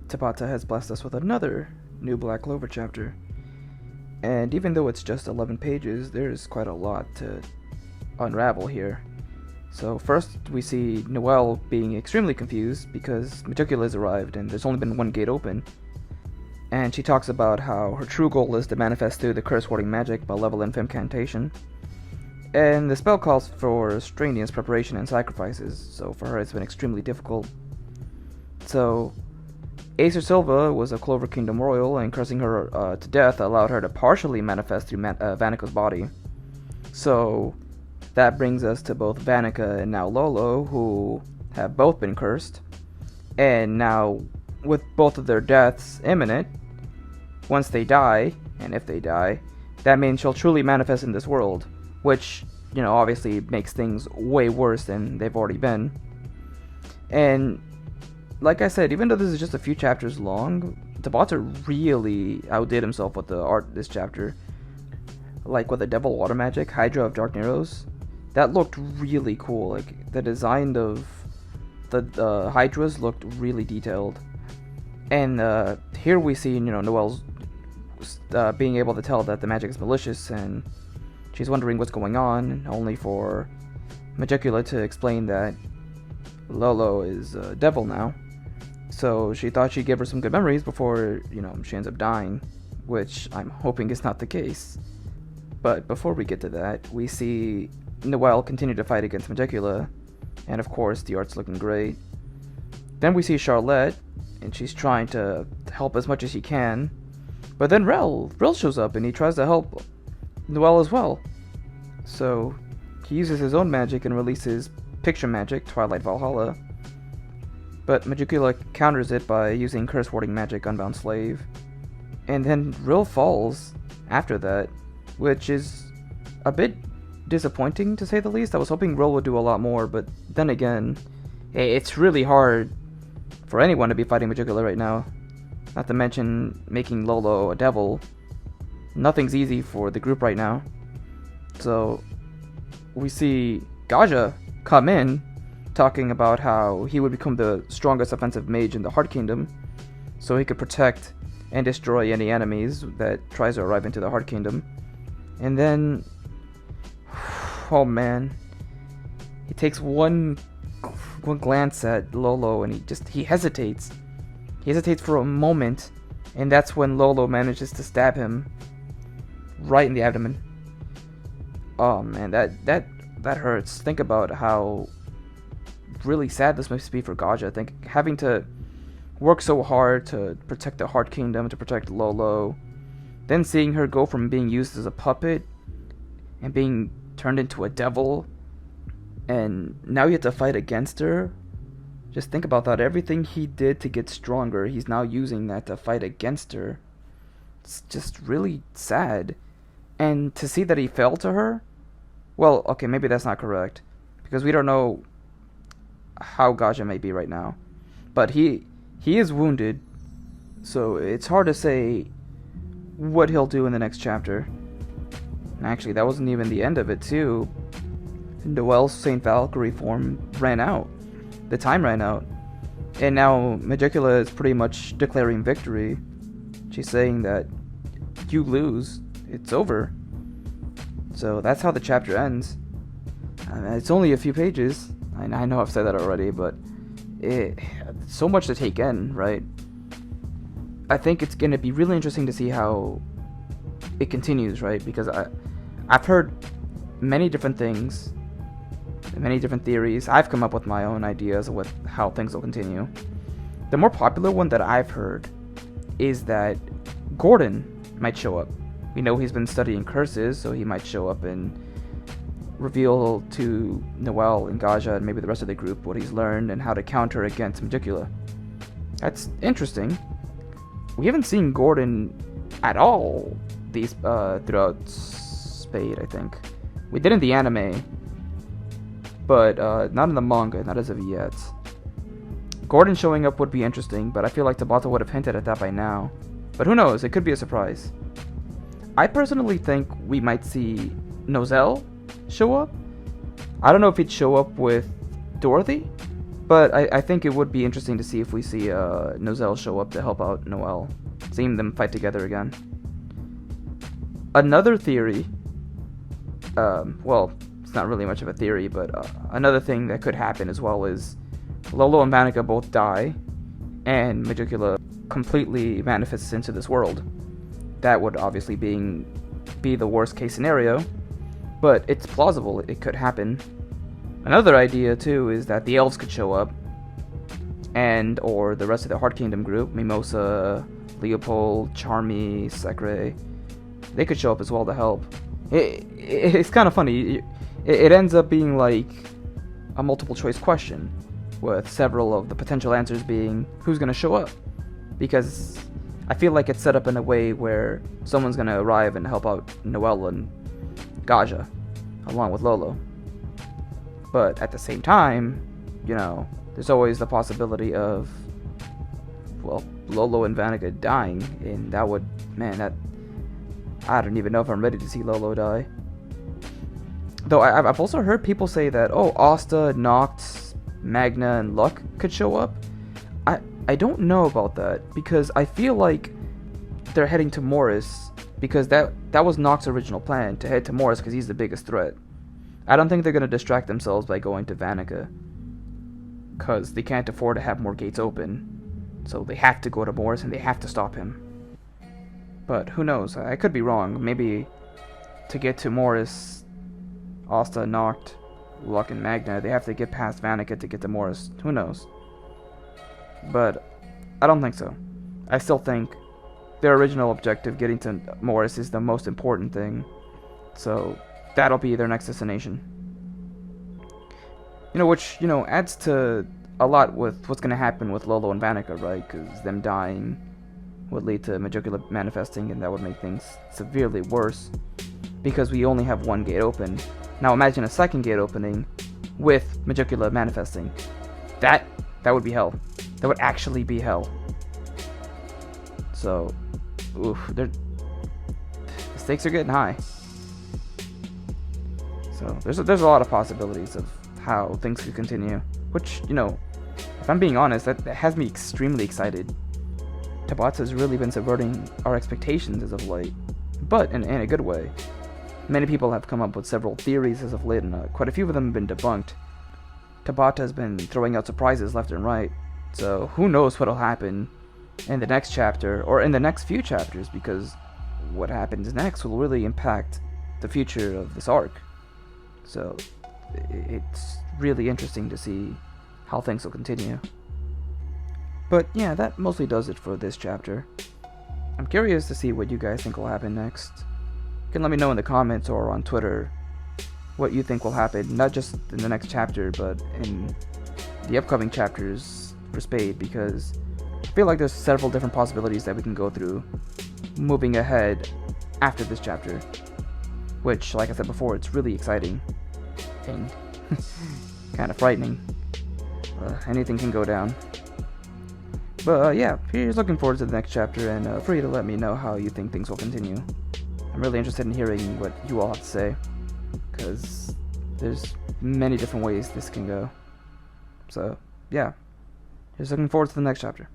Tabata has blessed us with another new Black Clover chapter. And even though it's just 11 pages, there's quite a lot to unravel here. So first we see Noelle being extremely confused because Meducula has arrived and there's only been one gate open. And she talks about how her true goal is to manifest through the curse-warding magic by level and incantation. And the spell calls for strenuous preparation and sacrifices, so for her it's been extremely difficult. So Acer Silva was a Clover Kingdom royal, and cursing her to death allowed her to partially manifest through Vanica's body. So that brings us to both Vanica and now Lolo, who have both been cursed. And now, with both of their deaths imminent, once they die, and if they die, that means she'll truly manifest in this world, which, obviously makes things way worse than they've already been. And like I said, even though this is just a few chapters long, Tabata really outdid himself with the art this chapter. Like with the Devil Water Magic, Hydra of Dark Narrows, that looked really cool. Like, the design of the Hydras looked really detailed. And here we see, Noelle's being able to tell that the magic is malicious, and she's wondering what's going on, only for Meducula to explain that Lolo is a devil now. So she thought she'd give her some good memories before, she ends up dying, which I'm hoping is not the case. But before we get to that, we see Noelle continue to fight against Meducula, and of course the art's looking great. Then we see Charlotte, and she's trying to help as much as she can, but then Rel shows up and he tries to help Noelle as well. So he uses his own magic and releases picture magic, Twilight Valhalla, but Meducula counters it by using curse warding magic, Unbound Slave, and then Ril falls after that, which is a bit disappointing to say the least. I was hoping Ril would do a lot more, but then again, it's really hard for anyone to be fighting Meducula right now, not to mention making Lolo a devil. Nothing's easy for the group right now. So we see Gaja come in, talking about how he would become the strongest offensive mage in the Heart Kingdom, so he could protect and destroy any enemies that tries to arrive into the Heart Kingdom. And then, oh man, he takes one glance at Lolo and he hesitates. He hesitates for a moment, and that's when Lolo manages to stab him right in the abdomen. Oh man, that hurts. Think about how really sad this must be for Gaja. I think having to work so hard to protect the Heart Kingdom, to protect Lolo, then seeing her go from being used as a puppet and being turned into a devil, and now you have to fight against her. Just think about that. Everything he did to get stronger, he's now using that to fight against her. It's just really sad. And to see that he fell to her, well, okay, maybe that's not correct, because we don't know how Gaja may be right now. But he is wounded, so it's hard to say what he'll do in the next chapter. And actually, that wasn't even the end of it, too. Noelle's St. Valkyrie form ran out. The time ran out. And now Meducula is pretty much declaring victory. She's saying that you lose. It's over. So that's how the chapter ends. It's only a few pages. I know I've said that already, but so much to take in, right? I think it's going to be really interesting to see how it continues, right? Because I've heard many different things, many different theories. I've come up with my own ideas with how things will continue. The more popular one that I've heard is that Gordon might show up. We know he's been studying curses, so he might show up and reveal to Noelle and Gaja and maybe the rest of the group what he's learned and how to counter against Meducula. That's interesting. We haven't seen Gordon at all these throughout Spade, I think. We did in the anime, but not in the manga, not as of yet. Gordon showing up would be interesting, but I feel like Tabata would have hinted at that by now. But who knows, it could be a surprise. I personally think we might see Noelle show up. I don't know if he'd show up with Dorothy, But I think it would be interesting to see if we see Noelle show up to help out Noelle, seeing them fight together again. Another theory, well, it's not really much of a theory, but another thing that could happen as well is Lolo and Vanica both die, and Magicula completely manifests into this world. That would obviously be the worst case scenario, but it's plausible it could happen. Another idea too is that the elves could show up, and or the rest of the Heart Kingdom group, Mimosa, Leopold, Charmy, Sekre, they could show up as well to help. It's kind of funny. It ends up being like a multiple choice question, with several of the potential answers being who's going to show up. Because I feel like it's set up in a way where someone's going to arrive and help out Noelle and Gaja, along with Lolo. But at the same time, you know, there's always the possibility of, well, Lolo and Vanica dying, and that would, man, I don't even know if I'm ready to see Lolo die. Though I've also heard people say that, oh, Asta, Noct, Magna, and Luck could show up. I don't know about that, because I feel like they're heading to Morris, because that was Noct's original plan, to head to Morris because he's the biggest threat. I don't think they're going to distract themselves by going to Vanica, because they can't afford to have more gates open. So they have to go to Morris and they have to stop him. But who knows? I could be wrong. Maybe to get to Morris, Asta, Noct, Luck, and Magna, they have to get past Vanica to get to Morris. Who knows? But I don't think so. I still think their original objective, getting to Morris, is the most important thing. So that'll be their next destination. You know, which, you know, adds to a lot with what's going to happen with Lolo and Vanica, right? Because them dying would lead to Magicula manifesting, and that would make things severely worse, because we only have one gate open. Now imagine a second gate opening with Magicula manifesting. That would be hell. That would actually be hell. So, oof, the stakes are getting high. So there's a lot of possibilities of how things could continue, which, you know, if I'm being honest, that has me extremely excited. Tabata has really been subverting our expectations as of late, but in a good way. Many people have come up with several theories as of late, and quite a few of them have been debunked. Tabata has been throwing out surprises left and right, so who knows what'll happen in the next chapter, or in the next few chapters, because what happens next will really impact the future of this arc. So it's really interesting to see how things will continue. But yeah, that mostly does it for this chapter. I'm curious to see what you guys think will happen next. You can let me know in the comments or on Twitter what you think will happen, not just in the next chapter, but in the upcoming chapters for Spade, because I feel like there's several different possibilities that we can go through moving ahead after this chapter, which, like I said before, it's really exciting and kind of frightening. Anything can go down. But yeah, here's looking forward to the next chapter, and free to let me know how you think things will continue. I'm really interested in hearing what you all have to say, because there's many different ways this can go. So yeah, just looking forward to the next chapter.